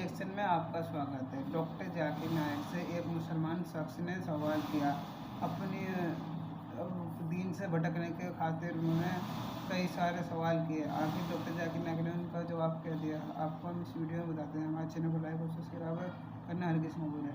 Reaction में आपका स्वागत है। डॉक्टर जाकिर नाइक से एक मुसलमान शख्स ने सवाल किया। अपनी दीन से भटकने के खातिर उन्होंने कई सारे सवाल किए। आखिर डॉक्टर जाकिर नाइक ने उनका जवाब क्या दिया, आपको हम इस वीडियो में बताते हैं। हमारे चैनल को लाइक और सब्सक्राइब करना हर किसी को भूलें।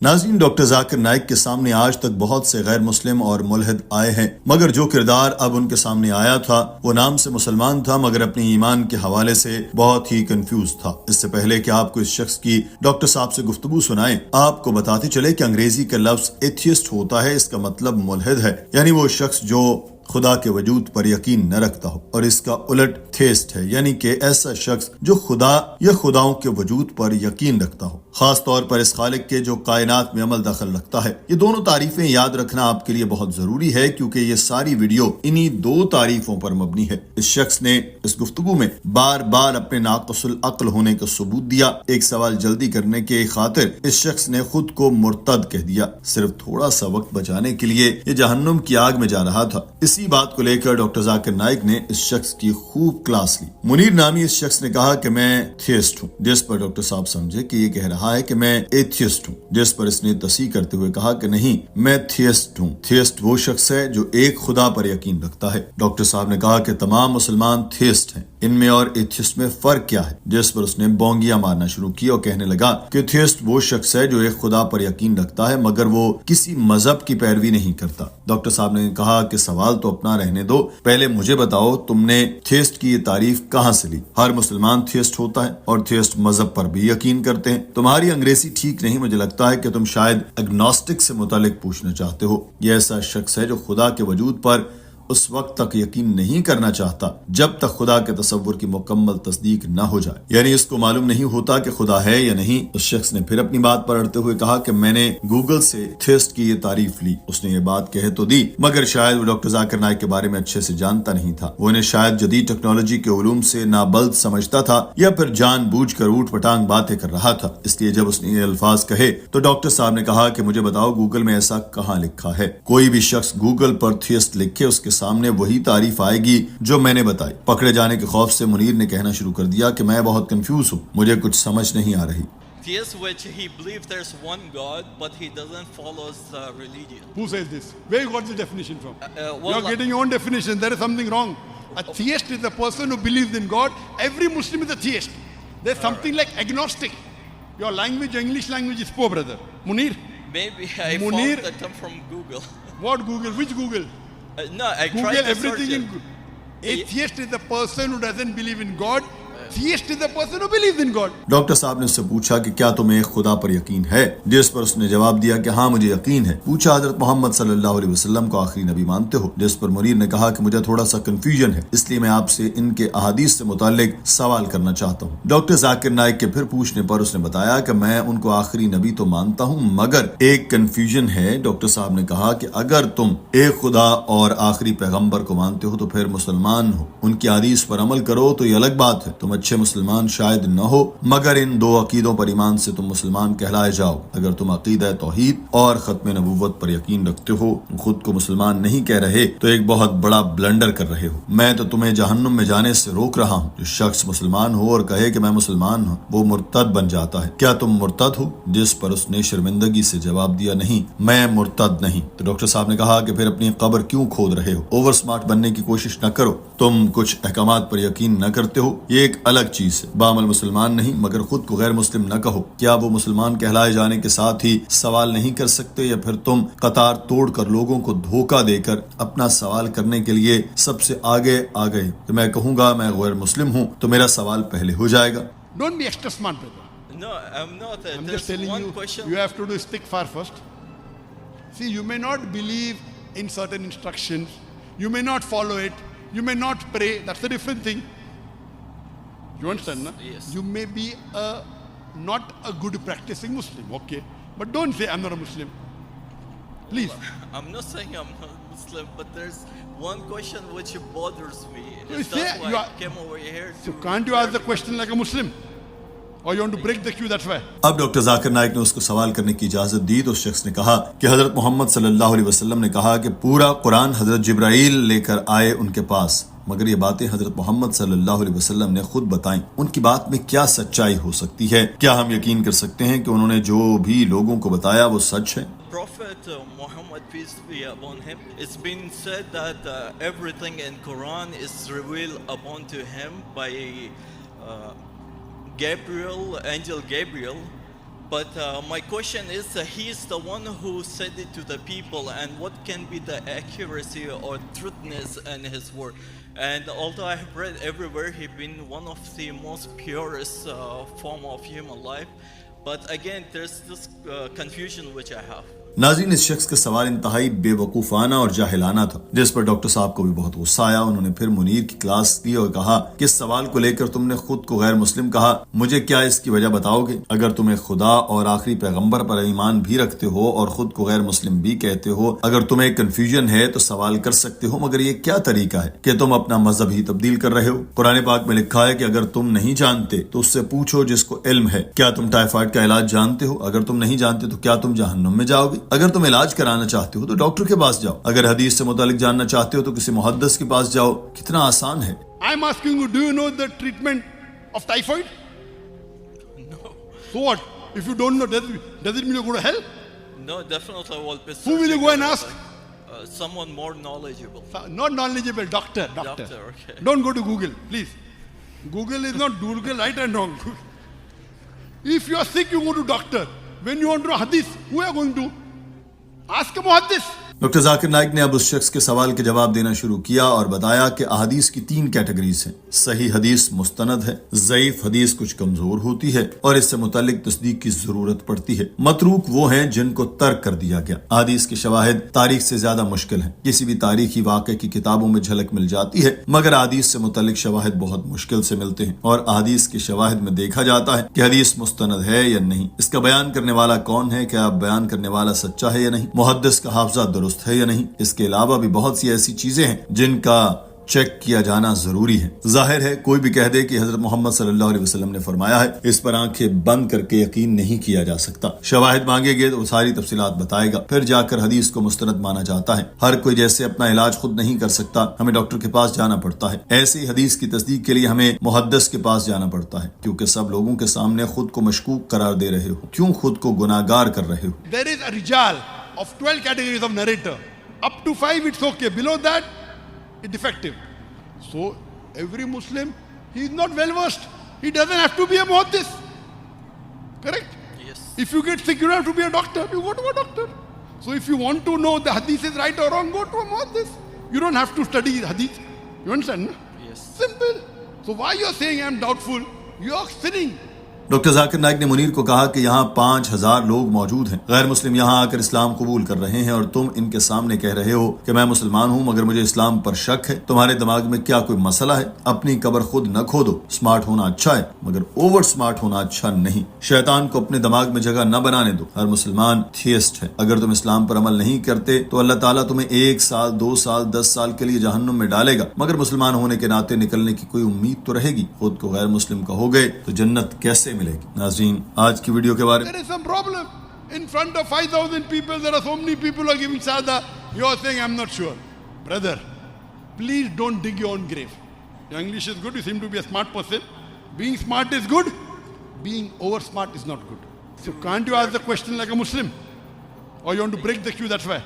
नाज़रीन, डॉक्टर जाकिर नाइक के सामने आज तक बहुत से गैर मुस्लिम और मुल्हिद आए हैं, मगर जो किरदार अब उनके सामने आया था वो नाम से मुसलमान था मगर अपने ईमान के हवाले से बहुत ही कंफ्यूज था। इससे पहले कि आपको इस शख्स की डॉक्टर साहब से गुफ्तगू सुनाएं, आपको बताते चले कि अंग्रेजी का लफ्ज एथियस्ट होता है, इसका मतलब मुल्हिद है, यानी वो शख्स जो खुदा के वजूद पर यकीन न रखता हो, और इसका उलट थेस्ट है, यानी कि ऐसा शख्स जो खुदा या खुदाओं के वजूद पर यकीन रखता हो, खास तौर पर इस खालिक के जो कायनात में अमल दखल रखता है। ये दोनों तारीफें याद रखना आपके लिए बहुत जरूरी है, क्योंकि ये सारी वीडियो इन्हीं दो तारीफों पर मबनी है। इस शख्स ने इस गुफ्तगू में बार बार अपने नाक़िसुल अक्ल होने का सबूत दिया। एक सवाल जल्दी करने के खातिर इस शख्स ने खुद को मुर्तद कह दिया, सिर्फ थोड़ा सा वक्त बचाने के लिए ये जहन्नुम की आग में जा रहा था। इसी बात को लेकर डॉक्टर जाकिर नाइक ने इस शख्स की खूब क्लास ली। मुनीर नामी इस शख्स ने कहा कि मैं थियस्ट हूँ, जिस पर डॉक्टर साहब समझे कि ये कह रहा है कि मैं एथियस्ट हूँ, जिस पर इसने तस्दीक करते हुए कहा कि नहीं, मैं थियस्ट हूँ। थियस्ट वो शख्स है जो एक खुदा पर यकीन रखता है। डॉक्टर साहब ने कहा कि तमाम मुसलमान थियस्ट हैं, इनमें और एथियस्ट में फर्क क्या है, जिस पर उसने बोंगियां मारना शुरू की और कहने लगा कि थियस्ट वो शख्स है जो एक खुदा पर यकीन रखता है मगर वो किसी मजहब की पैरवी नहीं करता। डॉक्टर साहब ने कहा कि सवाल तो अपना रहने दो, पहले मुझे बताओ तुमने थियस्ट की ये तारीफ कहाँ से ली। हर मुसलमान थियस्ट होता है और थियस्ट मजहब पर भी यकीन करते हैं। तुम्हारी अंग्रेजी ठीक नहीं, मुझे लगता है कि तुम शायद एग्नोस्टिक से मुतालिक पूछना चाहते हो। ये ऐसा शख्स है जो खुदा के वजूद पर उस वक्त तक यकीन नहीं करना चाहता जब तक खुदा के तसव्वुर की मुकम्मल तस्दीक न हो जाए, यानी इसको मालूम नहीं होता कि खुदा है या नहीं। उस शख्स ने फिर अपनी बात पर अड़ते हुए कहा कि मैंने गूगल से थियस्ट की ये तारीफ ली। उसने ये बात कह तो दी, मगर शायद वो डॉक्टर जाकिर नाइक के बारे में अच्छे से जानता नहीं था। वो इन्हें शायद जदीद टेक्नोलॉजी के उलूम से नाबल्द समझता था या फिर जानबूझकर ऊट पटांग बातें कर रहा था। इसलिए जब उसने ये अल्फाज कहे तो डॉक्टर साहब ने कहा कि मुझे बताओ गूगल में ऐसा कहाँ लिखा है। कोई भी शख्स गूगल पर थियस्ट लिखे, उसके सामने वही तारीफ आएगी जो मैंने बताई। पकड़े जाने के खौफ से मुनीर ने कहना शुरू कर दिया कि मैं बहुत कंफ्यूज हूँ, मुझे कुछ समझ नहीं आ रही। Theist, which he believes there's one God, but he doesn't follow religion. Who says this? Where you got the definition from? Well, You are getting your own definition. There is something wrong. A theist is a person who believes in God. Every Muslim is a theist. There's something like agnostic. Your language, your English language is poor, brother. Munir? Maybe I Munir? found that term from Google. What Google? Which Google? No, I tried Google to everything search in it. Google. Atheist is the person who doesn't believe in God. Theist is the person who believes in God. Doctor साहब ने उससे पूछा कि क्या तुम्हें एक खुदा पर यकीन है, जिस पर उसने जवाब दिया कि हाँ मुझे यकीन है। पूछा हजरत मोहम्मद सल्लल्लाहु अलैहि वसल्लम को आखिरी नबी मानते हो, जिस पर मुनीर ने कहा कि मुझे थोड़ा सा कंफ्यूजन है, इसलिए मैं आपसे इनके अहादीस से मुताल्लिक सवाल करना चाहता हूँ। डॉक्टर जाकिर नाइक के फिर पूछने पर उसने बताया कि मैं उनको आखिरी नबी तो मानता हूँ मगर एक कंफ्यूजन है। डॉक्टर साहब ने कहा कि अगर तुम एक खुदा और आखिरी पैगम्बर को मानते हो तो फिर मुसलमान हो, उनकी हदीस पर अमल करो तो ये अलग बात है। तुम अच्छे मुसलमान शायद न हो मगर इन दो अकीदों पर ईमान से तुम मुसलमान कहलाए जाओ। अगर तुम अकीदा तौहीद और खत्म नबुव्वत पर यकीन रखते हो, खुद को मुसलमान नहीं कह रहे, तो एक बहुत बड़ा ब्लंडर कर रहे हो। मैं तो तुम्हें जहन्नुम में जाने से रोक रहा हूँ। जो शख्स मुसलमान हो और कहे कि मैं मुसलमान हूँ वो मुर्तद बन जाता है। क्या तुम मुर्तद हो? जिस पर उसने शर्मिंदगी से जवाब दिया नहीं, मैं मुर्तद नहीं। तो डॉक्टर साहब ने कहा कि फिर अपनी कब्र क्यों खोद रहे हो? ओवर स्मार्ट बनने की कोशिश न करो। तुम कुछ अहकामात पर यकीन न करते हो, ये एक अलग चीज है। बामल मुसलमान नहीं मगर खुद को गैर मुस्लिम न कहो। क्या वो मुसलमान कहलाए जाने के साथ ही सवाल नहीं कर सकते, या फिर तुम कतार तोड़कर लोगों को धोखा देकर अपना सवाल करने के लिए सबसे आगे आ गए? तो मैं कहूंगा मैं गैर मुस्लिम हूँ तो मेरा सवाल पहले हो जाएगा। Don't be extra smart, brother. No, I'm not. I'm There's just telling one you, question. you have to do stick far first. See, you may not believe in certain instructions. You may not follow it. You may not pray. That's a different thing. You understand, na? Yes. You may be not a good practicing Muslim, okay? But don't say, I'm not a Muslim. Please. I'm not saying I'm not Muslim, but there's one question which bothers me. And So that's say why you I are- came over here So to... can't you ask the question like a Muslim? Or you want to break the queue, that's why. अब doctor Zakir Naik ने उसको सवाल करने की इजाजत दी तो उस शख्स ने कहा कि हजरत मोहम्मद सल्लल्लाहु अलैहि वसल्लम ने कहा कि पूरा कुरान हजरत जिब्राइल लेकर आए उनके पास मगर ये बातें हजरत मोहम्मद सल्लल्लाहु अलैहि वसल्लम ने खुद बताई। उनकी बात में क्या सच्चाई हो सकती है? क्या हम यकीन कर सकते हैं कि उन्होंने जो भी लोगों को बताया वो सच है? Prophet Muhammad, peace be upon him, it's been said that everything in Quran is revealed upon to him by angel Gabriel. But my question is, he is the one who said it to the people, and what can be the accuracy or truthness in his word? And although I have read everywhere, he been one of the most purest form of human life. But again, there's this confusion which I have. नाज़रीन, इस शख्स का सवाल इंतहाई बेवकूफ़ाना और जाहिलाना था, जिस पर डॉक्टर साहब को भी बहुत गुस्सा आया। उन्होंने फिर मुनीर की क्लास दी और कहा कि इस सवाल को लेकर तुमने खुद को गैर मुस्लिम कहा, मुझे क्या इसकी वजह बताओगे? अगर तुम्हें खुदा और आखिरी पैगंबर पर ईमान भी रखते हो और खुद को गैर मुस्लिम भी कहते हो, अगर तुम्हें कंफ्यूजन है तो सवाल कर सकते हो, मगर ये क्या तरीका है कि तुम अपना मजहब ही तब्दील कर रहे हो? कुरान पाक में लिखा है कि अगर तुम नहीं जानते तो उससे पूछो जिसको इल्म है। क्या तुम टाइफाइड का इलाज जानते हो? अगर तुम नहीं जानते तो क्या तुम जहन्नुम में जाओगे? अगर तुम इलाज कराना चाहते हो तो डॉक्टर के पास जाओ। अगर हदीस से मुतालिक जानना चाहते हो तो किसी मुहद्दिस के पास जाओ। कितना आसान है। I'm asking you, do you know the treatment of typhoid? No. So what? If you don't know, does it mean you're going to hell? No, definitely I will be. Who will you go and ask? Someone more knowledgeable. Not knowledgeable, doctor. Doctor, okay. Don't go to Google, please. Google is not Google, right and wrong. If you are sick, you go to doctor. When you want to know hadith, who are you going to? Ask a muhaddis. Doctor Zakir Naik ने अब उस शख्स के सवाल के जवाब देना शुरू किया और बताया कि अहादीस की 3 कैटेगरीज हैं। सही हदीस मुस्तनद है, ज़ईफ हदीस कुछ कमजोर होती है और इससे मुतालिक तस्दीक की जरूरत पड़ती है, मतरूक वो हैं जिनको तर्क कर दिया गया। अहादीस के शवाहिद तारीख से ज्यादा मुश्किल है। किसी भी तारीखी वाक़े की किताबों में झलक मिल जाती है, मगर अहादीस से मुतालिक शवाहिद बहुत मुश्किल से मिलते हैं और अहादीस के शवाहिद में देखा जाता है कि हदीस मुस्तनद है या नहीं, इसका बयान करने वाला कौन है, क्या बयान करने वाला सच्चा है या नहीं, मुहद्दिस का हाफजा दुरुस्त है या नहीं। इसके अलावा भी बहुत सी ऐसी चीजें हैं जिनका चेक किया जाना जरूरी है। जाहिर है कोई भी कह दे कि हजरत मोहम्मद सल्लल्लाहु अलैहि वसल्लम ने फरमाया है, इस पर आंखें बंद करके यकीन नहीं किया जा सकता। शवाहिद मांगेंगे तो वो सारी तफसीलात बताएगा, फिर जाकर हदीस को मुस्तनद माना जाता है। हर कोई जैसे अपना इलाज खुद नहीं कर सकता, हमें डॉक्टर के पास जाना पड़ता है, ऐसे ही हदीस की तस्दीक के लिए हमें मुहद्दिस के पास जाना पड़ता है, क्योंकि सब लोगों के सामने खुद को मशकूक करार दे रहे हो। क्यों खुद को गुनाहगार कर रहे हो? There is a rijal of 12 categories of narrator. Up to 5 it's okay, below that it's defective. So every Muslim, he is not well versed. He doesn't have to be a muhaddis. Correct? Yes. If you get sick, you don't have to be a doctor. You go to a doctor. So if you want to know the hadith is right or wrong, go to a muhaddis. You don't have to study hadith. You understand? No? Yes. Simple. So why you are saying I am doubtful? You are sinning. Doctor Zakir Naik ने मुनीर को कहा कि यहाँ 5000 लोग मौजूद हैं, गैर मुस्लिम यहाँ आकर इस्लाम कबूल कर रहे हैं और तुम इनके सामने कह रहे हो कि मैं मुसलमान हूँ मगर मुझे इस्लाम पर शक है। तुम्हारे दिमाग में क्या कोई मसला है? अपनी कब्र खुद न खोदो। स्मार्ट होना अच्छा है मगर ओवर स्मार्ट होना अच्छा नहीं। शैतान को अपने दिमाग में जगह न बनाने दो। हर मुसलमान थियस्ट है। अगर तुम इस्लाम पर अमल नहीं करते तो अल्लाह ताला तुम्हें 1 साल 2 साल 10 साल के लिए जहन्नुम में डालेगा, मगर मुसलमान होने के नाते निकलने की कोई उम्मीद तो रहेगी। खुद को गैर मुस्लिम कहोगे तो जन्नत कैसे मिलेगी? नाज़रीन, आज की वीडियो के बारे में There is some problem. In front of 5,000 people, there are so many people who are giving shahada. You are saying, I'm not sure. Brother, please don't dig your own grave. Your English is good. You seem to be a smart person. Being smart is good. Being over smart is not good. So can't you ask the question like a Muslim? Or you want to break the queue, that's why.